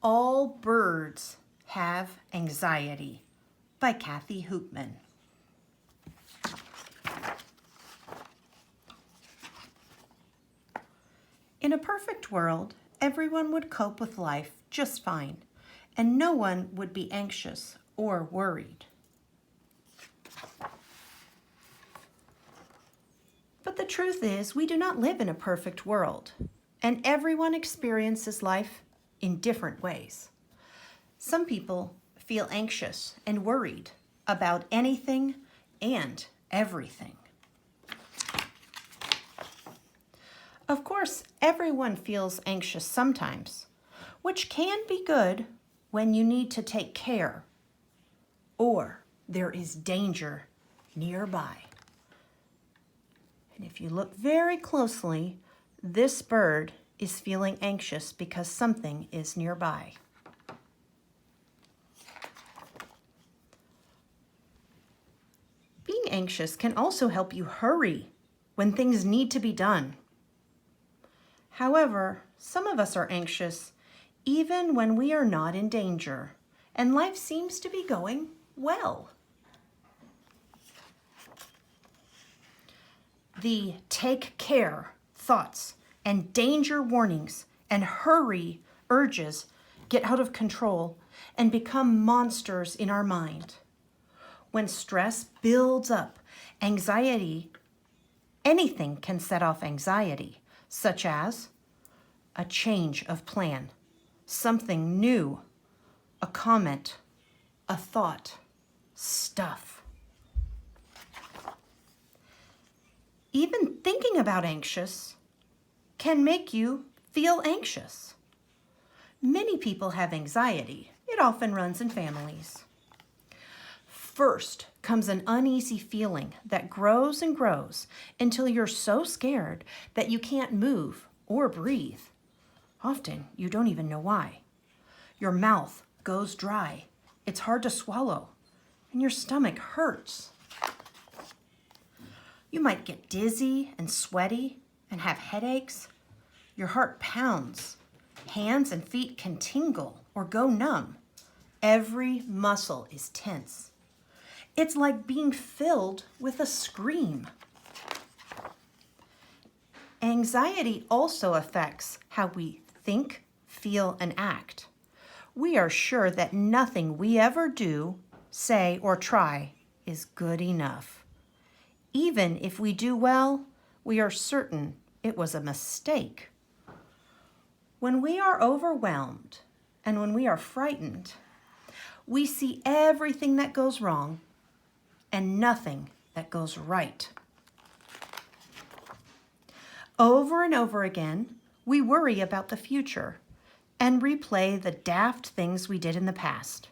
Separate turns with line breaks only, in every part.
All Birds Have Anxiety by Kathy Hoopman. In a perfect world, everyone would cope with life just fine, and no one would be anxious or worried. But the truth is, we do not live in a perfect world, and everyone experiences life in different ways. Some people feel anxious and worried about anything and everything. Of course, everyone feels anxious sometimes, which can be good when you need to take care or there is danger nearby. And if you look very closely, this bird is feeling anxious because something is nearby. Being anxious can also help you hurry when things need to be done. However, some of us are anxious even when we are not in danger, and life seems to be going well. The take care thoughts and danger warnings and hurry urges get out of control and become monsters in our mind. When stress builds up, anything can set off anxiety, such as a change of plan, something new, a comment, a thought, stuff. Even thinking about anxious can make you feel anxious. Many people have anxiety. It often runs in families. First comes an uneasy feeling that grows and grows until you're so scared that you can't move or breathe. Often you don't even know why. Your mouth goes dry. It's hard to swallow, and your stomach hurts. You might get dizzy and sweaty and have headaches. Your heart pounds. Hands and feet can tingle or go numb. Every muscle is tense. It's like being filled with a scream. Anxiety also affects how we think, feel, and act. We are sure that nothing we ever do, say, or try is good enough. Even if we do well, we are certain it was a mistake. When we are overwhelmed and when we are frightened, we see everything that goes wrong and nothing that goes right. Over and over again, we worry about the future and replay the daft things we did in the past,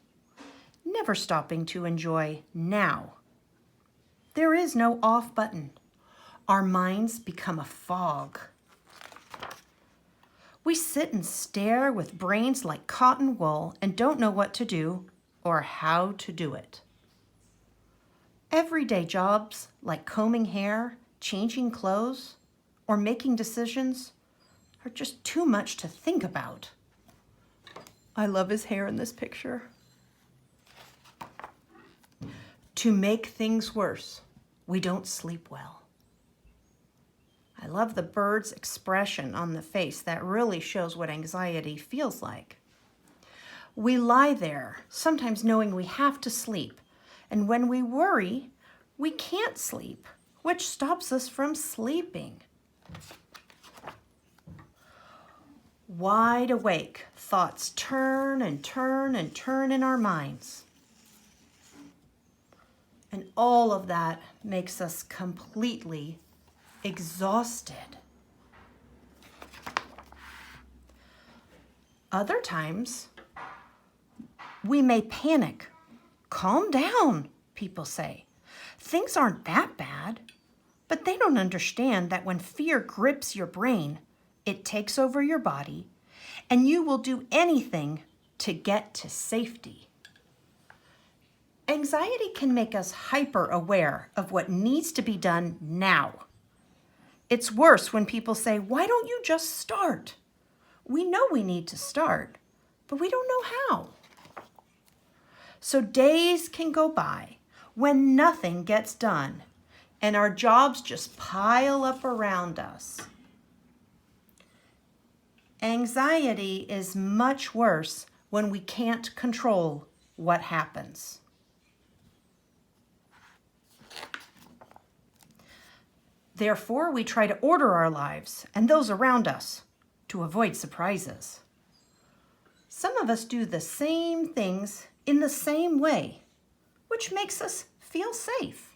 never stopping to enjoy now. There is no off button. Our minds become a fog. We sit and stare with brains like cotton wool and don't know what to do or how to do it. Everyday jobs like combing hair, changing clothes, or making decisions are just too much to think about. I love his hair in this picture. To make things worse, we don't sleep well. I love the bird's expression on the face that really shows what anxiety feels like. We lie there, sometimes knowing we have to sleep, and when we worry, we can't sleep, which stops us from sleeping. Wide awake, thoughts turn and turn and turn in our minds. And all of that makes us completely exhausted. Other times, we may panic. Calm down, people say. Things aren't that bad. But they don't understand that when fear grips your brain, it takes over your body, and you will do anything to get to safety. Anxiety can make us hyper aware of what needs to be done now. It's worse when people say, "Why don't you just start?" We know we need to start, but we don't know how. So days can go by when nothing gets done and our jobs just pile up around us. Anxiety is much worse when we can't control what happens. Therefore, we try to order our lives and those around us to avoid surprises. Some of us do the same things in the same way, which makes us feel safe.